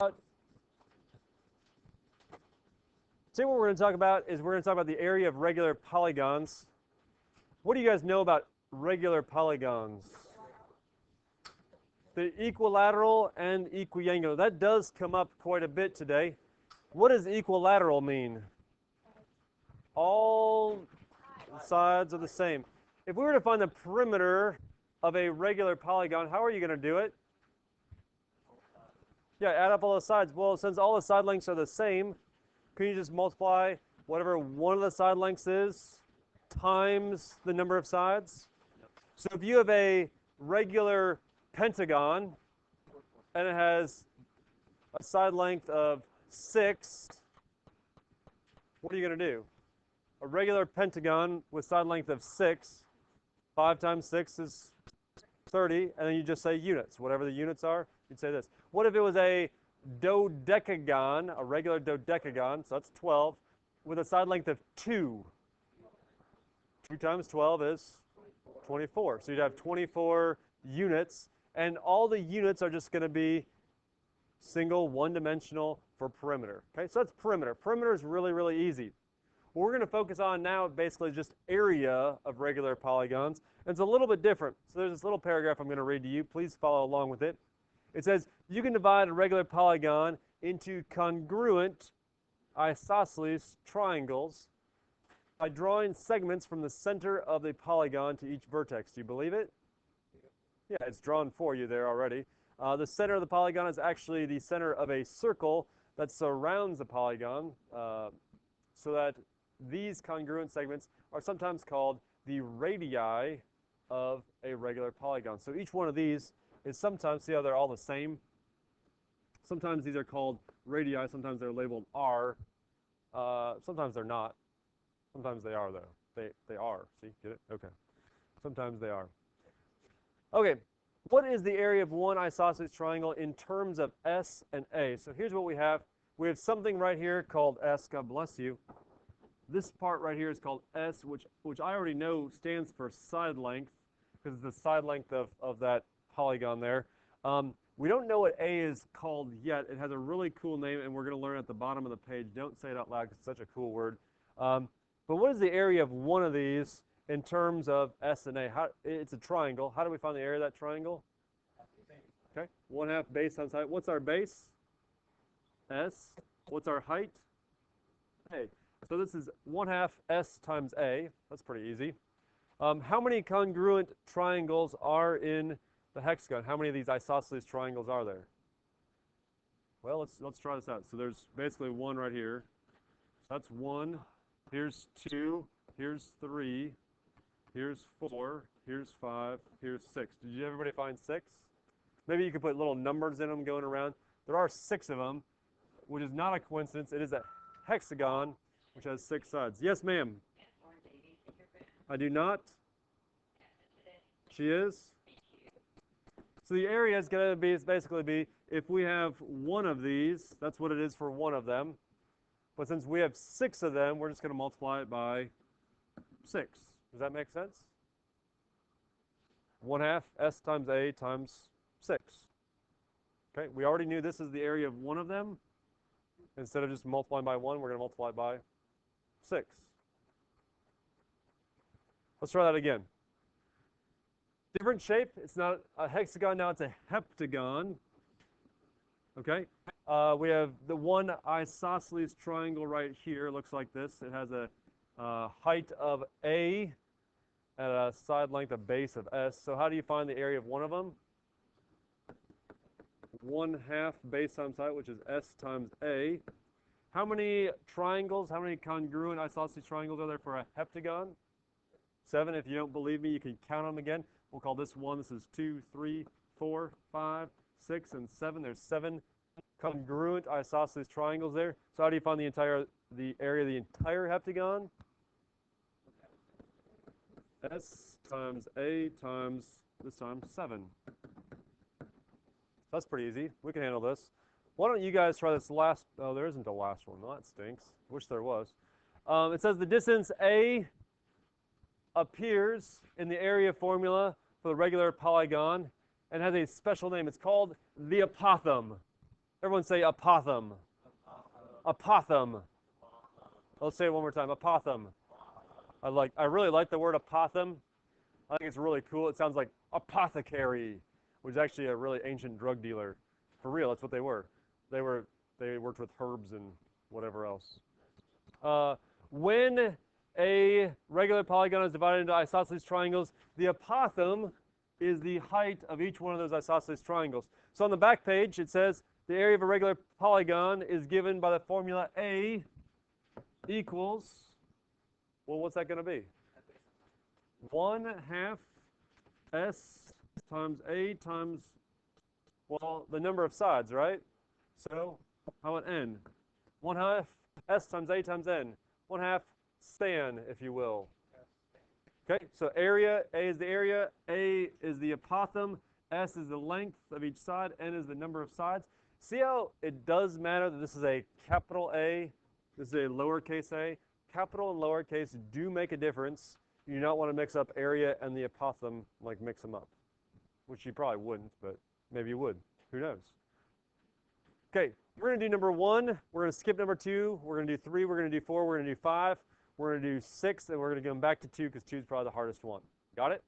Today what we're going to talk about is we're going to talk about the area of regular polygons. What do you guys know about regular polygons? The equilateral and equiangular. That does come up quite a bit today. What does equilateral mean? All sides are the same. If we were to find the perimeter of a regular polygon, how are you going to do it? Yeah, add up all the sides. Well, since all the side lengths are the same, can you just multiply whatever one of the side lengths is times the number of sides? So if you have a regular pentagon and it has a side length of 6, what are you going to do? A regular pentagon with side length of 6, 5 times 6 is 30, and then you just say units. Whatever the units are, you'd say this. What if it was a dodecagon, a regular dodecagon, so that's 12, with a side length of 2? 2 times 12 is 24. So you'd have 24 units, and all the units are just going to be single, one-dimensional for perimeter. Okay, so that's perimeter. Perimeter is really, really easy. What we're going to focus on now is basically just area of regular polygons. And it's a little bit different. So there's this little paragraph I'm going to read to you. Please follow along with it. It says, you can divide a regular polygon into congruent isosceles triangles by drawing segments from the center of the polygon to each vertex. Do you believe it? Yeah, it's drawn for you there already. The center of the polygon is actually the center of a circle that surrounds the polygon, so that these congruent segments are sometimes called the radii of a regular polygon. So each one of these is sometimes, see how they're all the same? Sometimes these are called radii, sometimes they're labeled R. Sometimes they're not. Sometimes they are, though. They are. See, get it? Okay. Sometimes they are. Okay, what is the area of one isosceles triangle in terms of S and A? So here's what we have. We have something right here called S, God bless you. This part right here is called S, which I already know stands for side length, because it's the side length of that polygon there. We don't know what A is called yet. It has a really cool name, and we're going to learn at the bottom of the page. Don't say it out loud because it's such a cool word. But what is the area of one of these in terms of S and A? It's a triangle. How do we find the area of that triangle? Okay, 1/2 base times height. What's our base? S. What's our height? A. So this is 1/2 S times A. That's pretty easy. How many congruent triangles are in the hexagon? How many of these isosceles triangles are there? Well, let's try this out. So there's basically one right here. So that's 1. Here's 2. Here's 3. Here's 4. Here's 5. Here's 6. Did everybody find 6? Maybe you could put little numbers in them going around. There are 6 of them, which is not a coincidence. It is a hexagon, which has 6 sides. Yes, ma'am. I do not. She is. So the area is going to be, basically be, if we have one of these, that's what it is for one of them. But since we have 6 of them, we're just going to multiply it by 6. Does that make sense? 1/2 S times A times 6. Okay, we already knew this is the area of one of them. Instead of just multiplying by 1, we're going to multiply by 6. Let's try that again. Different shape. It's not a hexagon, now it's a heptagon. Okay? We have the one isosceles triangle right here. It looks like this. It has a height of A and a side length, a base of S. So how do you find the area of one of them? 1/2 base times height, which is S times A. How many triangles, how many congruent isosceles triangles are there for a heptagon? 7. If you don't believe me, you can count them again. We'll call this 1. This is 2, 3, 4, 5, 6, and 7. There's 7 congruent isosceles triangles there. So how do you find the area of the entire heptagon? S times A times, this time, 7. That's pretty easy. We can handle this. Why don't you guys try this last, oh, there isn't a last one. Well, that stinks. Wish there was. It says the distance A appears in the area formula for the regular polygon and has a special name. It's called the apothem. Everyone say apothum. Apothum. Let's say it one more time. Apothum. I really like the word apothum. I think it's really cool. It sounds like apothecary, which is actually a really ancient drug dealer. For real, that's what they were. They worked with herbs and whatever else. When a regular polygon is divided into isosceles triangles, the apothum is the height of each one of those isosceles triangles. So on the back page, it says the area of a regular polygon is given by the formula A equals, well, what's that going to be? 1/2 S times A times, well, the number of sides, right? So how about N? 1/2 S times A times N. 1/2 stan, if you will. Okay, so area, A is the area, A is the apothum, S is the length of each side, N is the number of sides. See how it does matter that this is a capital A, this is a lowercase a? Capital and lowercase do make a difference. You do not want to mix up area and the apothum, like mix them up. Which you probably wouldn't, but maybe you would. Who knows? Okay, we're going to do number 1. We're going to skip number 2. We're going to do 3. We're going to do 4. We're going to do 5. We're going to do 6, and we're going to go back to 2 because 2 is probably the hardest one. Got it?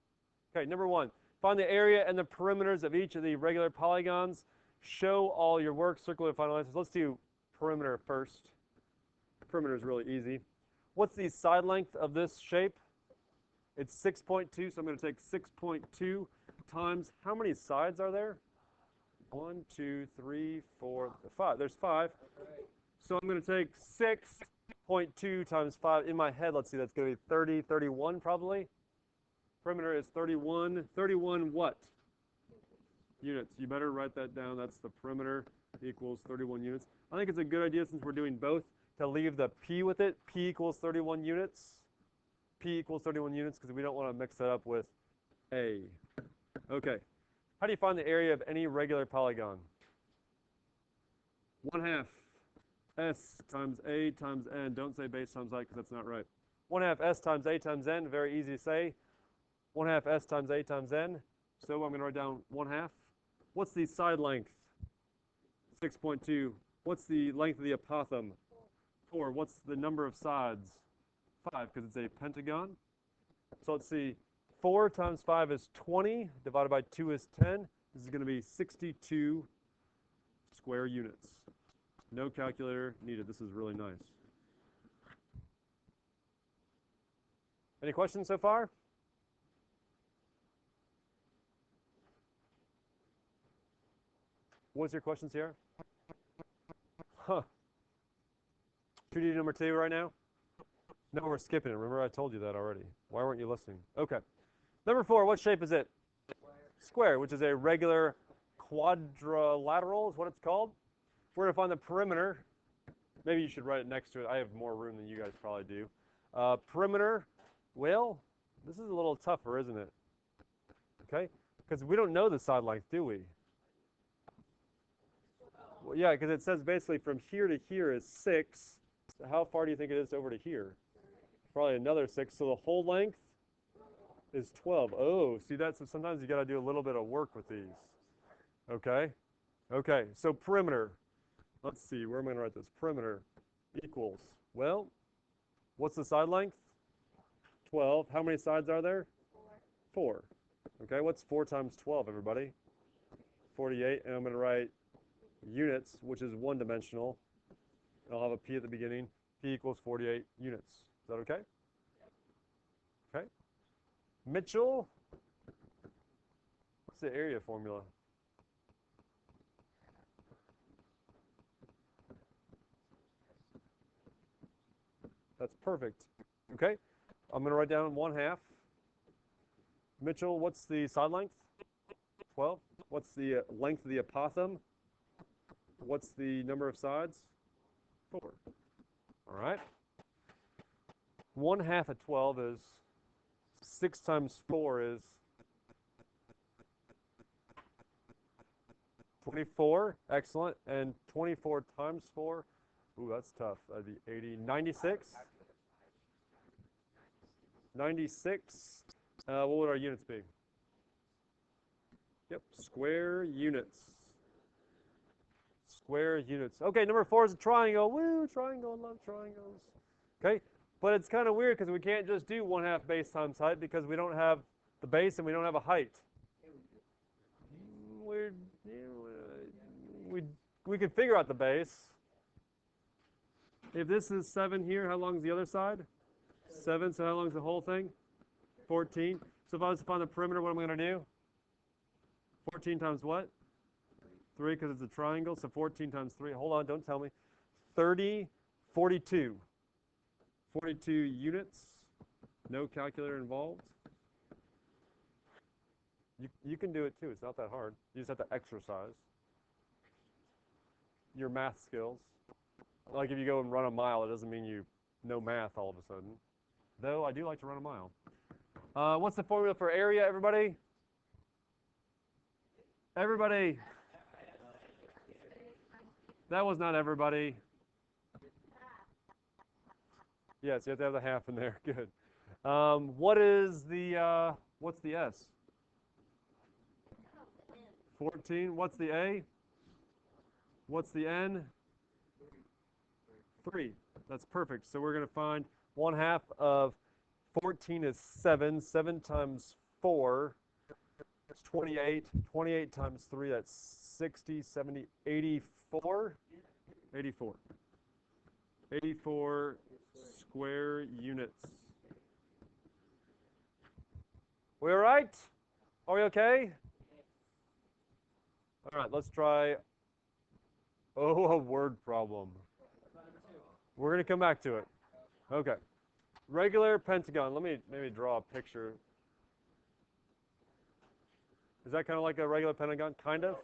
Okay, number 1. Find the area and the perimeters of each of the regular polygons. Show all your work. Circle the final answers. Let's do perimeter first. Perimeter is really easy. What's the side length of this shape? It's 6.2, so I'm going to take 6.2 times, how many sides are there? 1, 2, 3, 4, 5. There's 5. So I'm going to take 6.2 times 5. In my head, let's see, that's going to be 30, 31 probably. Perimeter is 31. 31 what? Units. You better write that down. That's the perimeter equals 31 units. I think it's a good idea, since we're doing both, to leave the P with it. P equals 31 units. P equals 31 units, because we don't want to mix that up with A. Okay. How do you find the area of any regular polygon? 1/2 S times A times N. Don't say base times height, because that's not right. 1/2 S times A times N. Very easy to say. 1/2 S times A times N. So I'm going to write down 1/2. What's the side length? 6.2. What's the length of the apothum? 4. What's the number of sides? 5, because it's a pentagon. So let's see. 4 times 5 is 20. Divided by 2 is 10. This is going to be 62 square units. No calculator needed. This is really nice. Any questions so far? What's your questions here? Huh. Should we do number 2 right now? No, we're skipping it. Remember, I told you that already. Why weren't you listening? Okay. Number 4, what shape is it? Square, which is a regular quadrilateral is what it's called. We're going to find the perimeter. Maybe you should write it next to it. I have more room than you guys probably do. Perimeter, well, this is a little tougher, isn't it? Okay? Because we don't know the side length, do we? Well, yeah, because it says basically from here to here is 6. So how far do you think it is over to here? Probably another 6. So the whole length is 12. Oh, see that? So sometimes you got to do a little bit of work with these. Okay? Okay, so perimeter. Let's see, where am I going to write this? Perimeter equals, well, what's the side length? 12. How many sides are there? 4. Okay, what's 4 times 12, everybody? 48. And I'm going to write units, which is one-dimensional. I'll have a P at the beginning. P equals 48 units. Is that okay? Okay. Mitchell, what's the area formula? That's perfect. Okay. I'm going to write down 1/2. Mitchell, what's the side length? 12. What's the length of the apothum? What's the number of sides? 4. All right. 1/2 of 12 is 6 times 4 is 24. Excellent. And 24 times 4. Ooh, that's tough. That'd be 80. 96. 96. What would our units be? Yep, square units. square units. Okay, number 4 is a triangle. Woo, triangle, love triangles. Okay, but it's kind of weird because we can't just do 1/2 base times height because we don't have the base and we don't have a height. We could figure out the base. If this is 7 here, how long is the other side? 7, so how long is the whole thing? 14. So if I was to find the perimeter, what am I going to do? 14 times what? 3, because it's a triangle, so 14 times 3. Hold on, don't tell me. 30, 42. 42 units. No calculator involved. You can do it too. It's not that hard. You just have to exercise your math skills. Like if you go and run a mile, it doesn't mean you know math all of a sudden. Though I do like to run a mile. What's the formula for area, everybody? Everybody. That was not everybody. Yes, you have to have the half in there. Good. What is the, what's the S? 14. What's the A? What's the N? 3. That's perfect. So we're going to find 1/2 of 14 is 7. 7 times 4 is 28. 28 times 3, that's 60, 70, 84? 84. 84 square units. We all right? Are we okay? All right, let's try, a word problem. We're going to come back to it. Okay. Regular pentagon. Let me maybe draw a picture. Is that kind of like a regular pentagon? Kind of?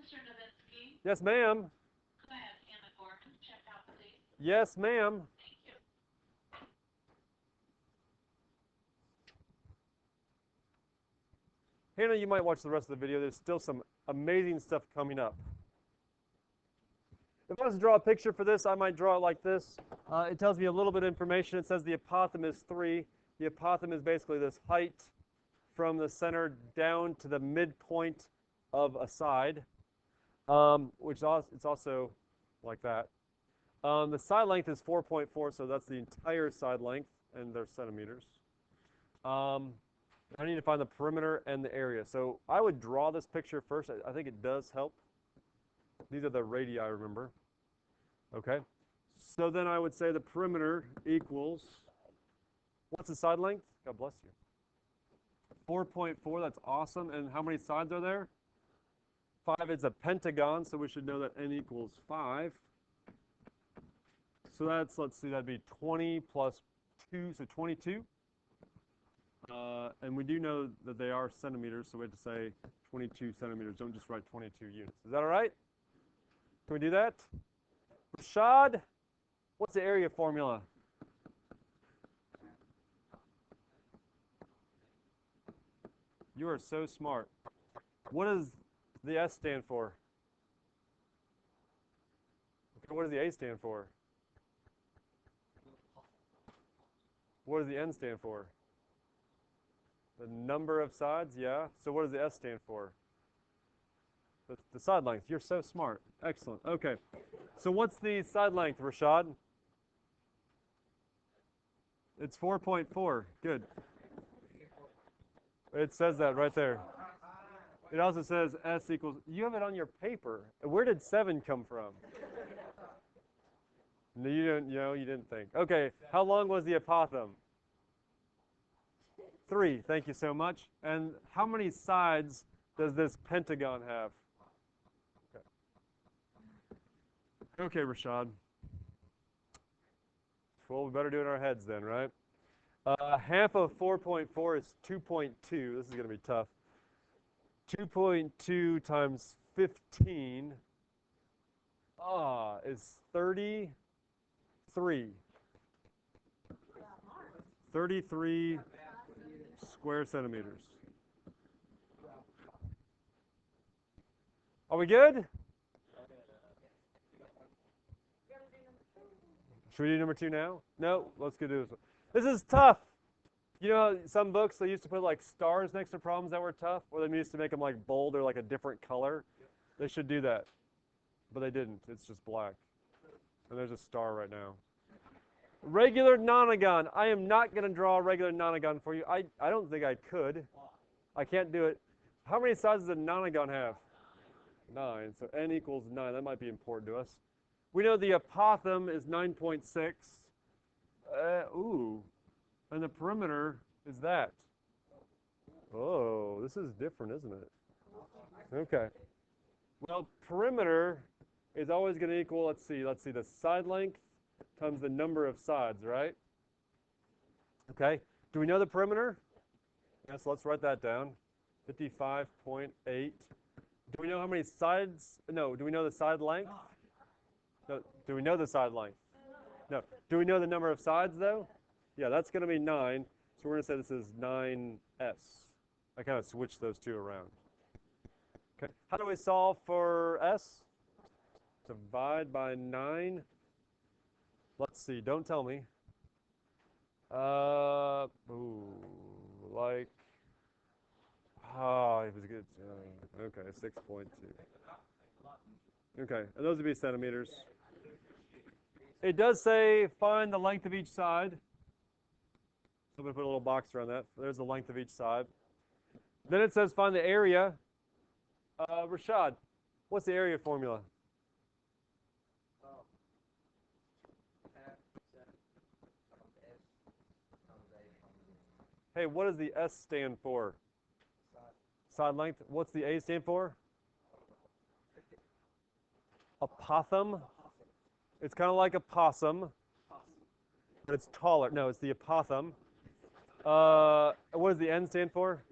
Mr. Nowitzki? Yes, ma'am. Go ahead, Hannah Gordon. Check out, please. Yes, ma'am. Thank you. Hannah, you might watch the rest of the video. There's still some amazing stuff coming up. If I was to draw a picture for this, I might draw it like this. It tells me a little bit of information. It says the apothem is 3. The apothem is basically this height from the center down to the midpoint of a side, which it's also like that. The side length is 4.4, so that's the entire side length, and they're centimeters. I need to find the perimeter and the area. So I would draw this picture first. I think it does help. These are the radii, remember. Okay. So then I would say the perimeter equals, what's the side length? God bless you. 4.4, that's awesome. And how many sides are there? 5 is a pentagon, so we should know that n equals 5. So that's, let's see, that'd be 20 plus 2, so 22. And we do know that they are centimeters, so we have to say 22 centimeters. Don't just write 22 units. Is that all right? Can we do that? Rashad, what's the area formula? You are so smart. What does the S stand for? Okay, what does the A stand for? What does the N stand for? The number of sides, yeah. So what does the S stand for? The side length. You're so smart. Excellent. Okay. So what's the side length, Rashad? It's 4.4. Good. It says that right there. It also says S equals, you have it on your paper. Where did 7 come from? No, you didn't think. Okay, how long was the apothem? 3, thank you so much. And how many sides does this pentagon have? Okay, Rashad. Well, we better do it in our heads then, right? Half of 4.4 is 2.2. This is going to be tough. 2.2 times 15 is 33. 33 square centimeters. Are we good? Should we do number 2 now? No, let's go do this one. This is tough. You know, some books they used to put like stars next to problems that were tough, or they used to make them like bold or like a different color. They should do that, but they didn't. It's just black. And there's a star right now. Regular nonagon. I am not going to draw a regular nonagon for you. I don't think I could. I can't do it. How many sides does a nonagon have? 9. So n equals 9. That might be important to us. We know the apothem is 9.6. Ooh. And the perimeter is that. Oh, this is different, isn't it? Okay. Well, perimeter is always going to equal, let's see, the side length times the number of sides, right? Okay. Do we know the perimeter? Yes, let's write that down. 55.8. Do we know how many sides? No. Do we know the side length? No. Do we know the side length? No. Do we know the number of sides, though? Yeah, that's going to be 9. So we're going to say this is 9s. I kind of switched those two around. Okay. How do we solve for s? Divide by 9. Let's see. Don't tell me. Like, it was good. Okay, 6.2. Okay, and those would be centimeters. It does say find the length of each side. So I'm going to put a little box around that. There's the length of each side. Then it says find the area. Rashad, what's the area formula? Hey, what does the S stand for? Side length. What's the A stand for? Apothem. It's kind of like a possum, but it's taller. No, it's the apothem. What does the N stand for?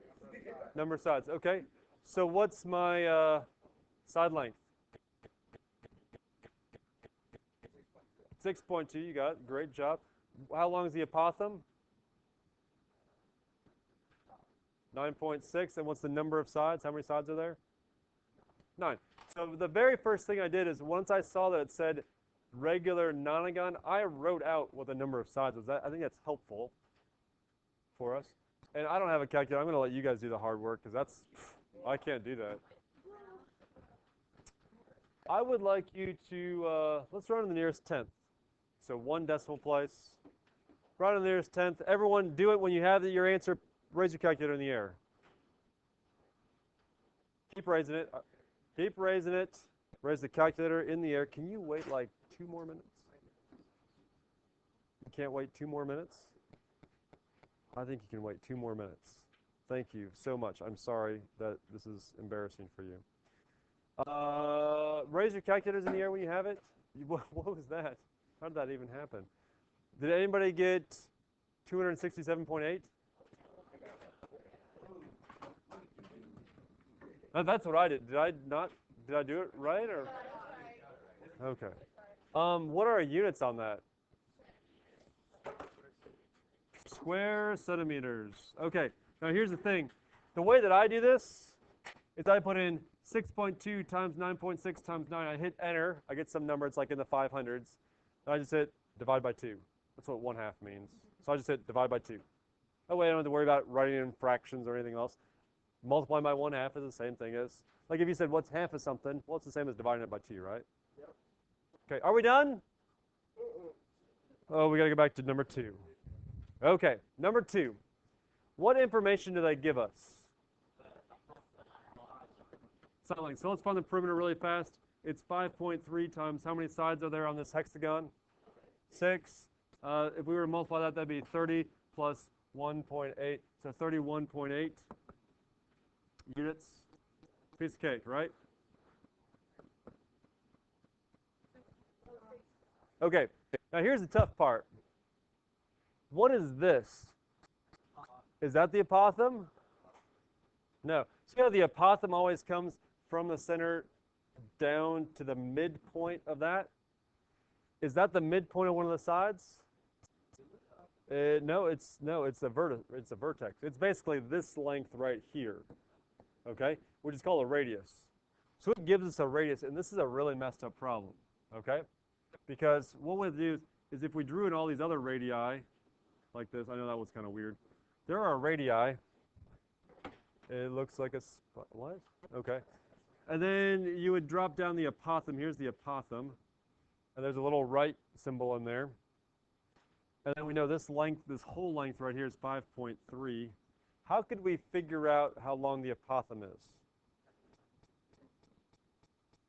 Number of sides. Okay. So what's my side length? 6.2. You got it. Great job. How long is the apothem? 9.6. And what's the number of sides? How many sides are there? 9. So the very first thing I did is once I saw that it said regular nonagon, I wrote out what the number of sides was. I think that's helpful for us. And I don't have a calculator. I'm going to let you guys do the hard work because I can't do that. I would like you to, let's run to the nearest tenth. So 1 decimal place. Run to the nearest tenth. Everyone do it when you have your answer. Raise your calculator in the air. Keep raising it. Keep raising it. Raise the calculator in the air. Can you wait like 2 more minutes? You can't wait 2 more minutes? I think you can wait 2 more minutes. Thank you so much. I'm sorry that this is embarrassing for you. Raise your calculators in the air when you have it. What was that? How did that even happen? Did anybody get 267.8? That's what I did. Did I not? Did I do it right or? Okay. What are our units on that? Square centimeters. Okay. Now here's the thing. The way that I do this is I put in 6.2 times 9.6 times 9. I hit enter. I get some number. It's like in the 500s. And I just hit divide by 2. That's what 1/2 means. So I just hit divide by 2. That way I don't have to worry about writing in fractions or anything else. Multiplying by 1/2 is the same thing as, like if you said what's half of something, well, it's the same as dividing it by 2, right? Yep. Okay, are we done? Oh, we got to go back to number 2. Okay, number 2. What information do they give us? Side length. So let's find the perimeter really fast. It's 5.3 times how many sides are there on this hexagon? 6. If we were to multiply that, that'd be 30 plus 1.8. So 31.8 units. Piece of cake, right? Okay, now here's the tough part. What is this? Is that the apothem? No. See how the apothem always comes from the center down to the midpoint of that? Is that the midpoint of one of the sides? No, it's a vertex. It's basically this length right here, okay, which is called a radius. So it gives us a radius, and this is a really messed up problem, okay? Because what we'll do is if we drew in all these other radii, like this, I know that was kind of weird. there are radii. It looks like a what? Okay. And then you would drop down the apothem. Here's the apothem. And there's a little right symbol in there. And then we know this length, this whole length right here is 5.3. How could we figure out how long the apothem is?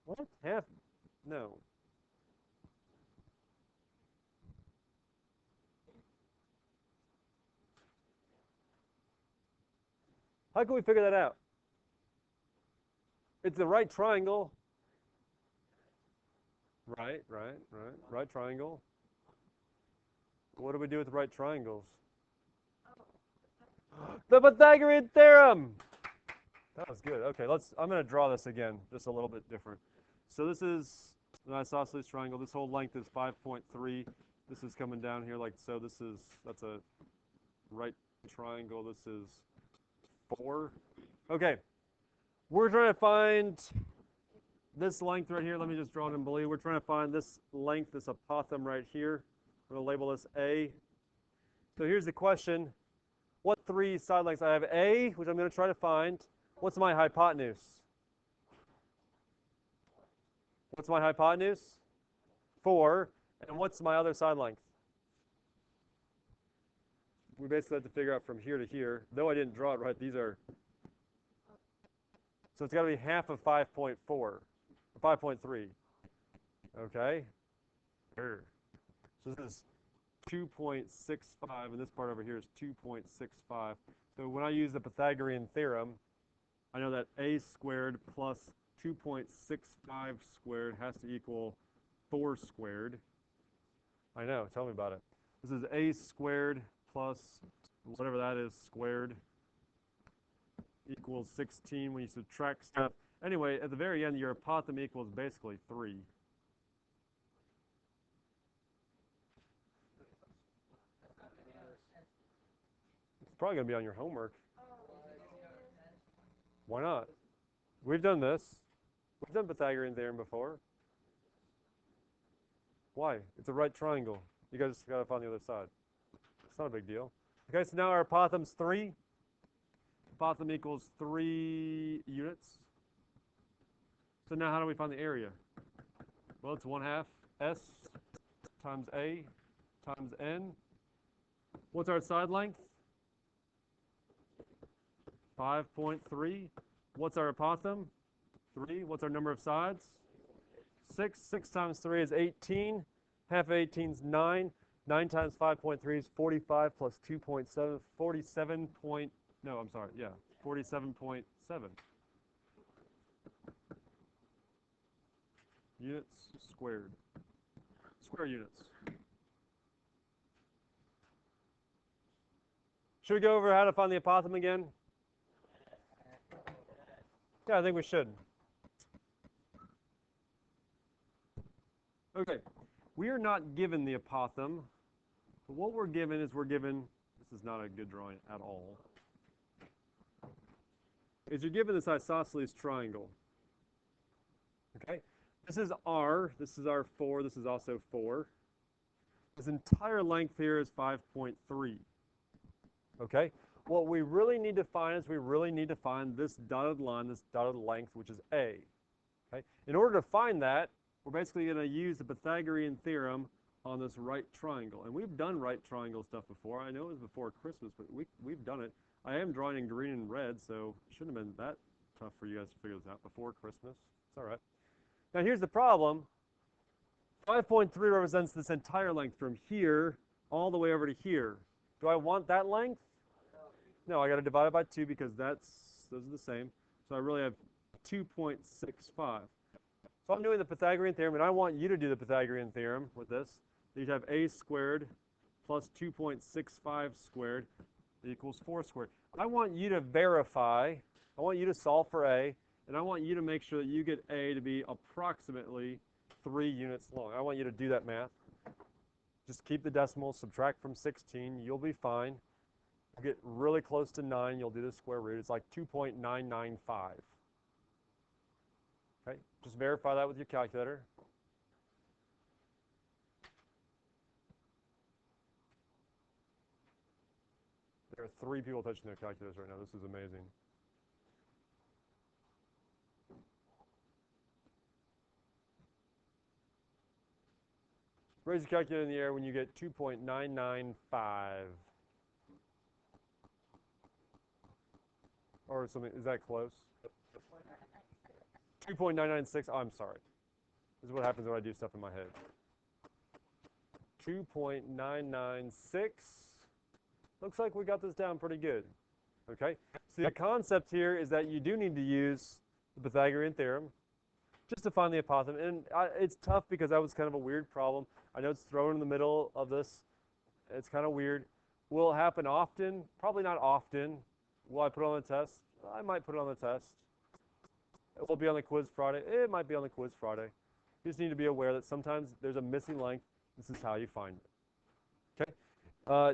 What? Half? No. How can we figure that out? It's the right triangle. Right triangle. What do we do with the right triangles? The Pythagorean theorem! That was good. Okay, I'm going to draw this again, just a little bit different. So this is an isosceles triangle. This whole length is 5.3. This is coming down here like so. That's a right triangle. This is 4. Okay, we're trying to find this length right here. Let me just draw it in blue. We're trying to find this length, this apothem right here. We're going to label this A. So here's the question. What 3 side lengths? I have A, which I'm going to try to find. What's my hypotenuse? What's my hypotenuse? 4. And what's my other side length? We basically have to figure out from here to here. Though I didn't draw it right, these are... So it's got to be half of 5.4, 5.3. Okay? So this is 2.65, and this part over here is 2.65. So when I use the Pythagorean theorem, I know that a squared plus 2.65 squared has to equal 4 squared. I know, tell me about it. This is a squared plus whatever that is squared equals 16 when you subtract stuff. Anyway, at the very end, your apothem equals basically 3. It's probably going to be on your homework. Why not? We've done this. We've done Pythagorean theorem before. Why? It's a right triangle. You guys got to find the other side. It's not a big deal. Okay, so now our apothem's 3. Apothem equals 3 units. So now how do we find the area? Well, it's 1/2 S times A times N. What's our side length? 5.3. What's our apothem? 3. What's our number of sides? 6. 6 times 3 is 18. Half 18 is 9. 9 times 5.3 is 45 plus 2.7, 47 point, no, I'm sorry, yeah, 47.7 units squared. Square units. Should we go over how to find the apothem again? Yeah, I think we should. Okay, we are not given the apothem, but what we're given is this is not a good drawing at all, is you're given this isosceles triangle. Okay, this is R, this is our 4, this is also 4. This entire length here is 5.3. Okay, what we really need to find is we really need to find this dotted line, this dotted length, which is A. Okay, in order to find that, we're basically going to use the Pythagorean theorem on this right triangle. And we've done right triangle stuff before. I know it was before Christmas, but we've done it. I am drawing in green and red, so it shouldn't have been that tough for you guys to figure this out before Christmas. It's all right. Now here's the problem. 5.3 represents this entire length from here all the way over to here. Do I want that length? No, I got to divide it by 2 because those are the same. So I really have 2.65. So I'm doing the Pythagorean theorem, and I want you to do the Pythagorean theorem with this. You'd have a squared plus 2.65 squared equals 4 squared. I want you to verify, I want you to solve for A, and I want you to make sure that you get A to be approximately 3 units long. I want you to do that math. Just keep the decimals, subtract from 16, you'll be fine. You get really close to 9, you'll do the square root. It's like 2.995. Okay, just verify that with your calculator. There are 3 people touching their calculators right now. This is amazing. Raise your calculator in the air when you get 2.995. Or something. Is that close? 2.996. Oh, I'm sorry. This is what happens when I do stuff in my head. 2.996. Looks like we got this down pretty good. Okay? So the concept here is that you do need to use the Pythagorean theorem just to find the apothem. And it's tough because that was kind of a weird problem. I know it's thrown in the middle of this. It's kind of weird. Will it happen often? Probably not often. Will I put it on the test? I might put it on the test. It will be on the quiz Friday. It might be on the quiz Friday. You just need to be aware that sometimes there's a missing length. This is how you find it. Okay?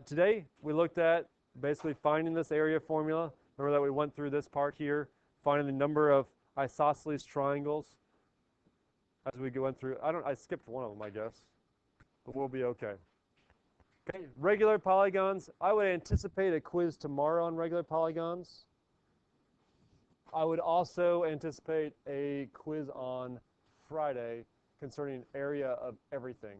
Today, we looked at basically finding this area formula. Remember that we went through this part here, finding the number of isosceles triangles as we went through. I skipped one of them, I guess, but we'll be okay. Okay, regular polygons. I would anticipate a quiz tomorrow on regular polygons. I would also anticipate a quiz on Friday concerning area of everything.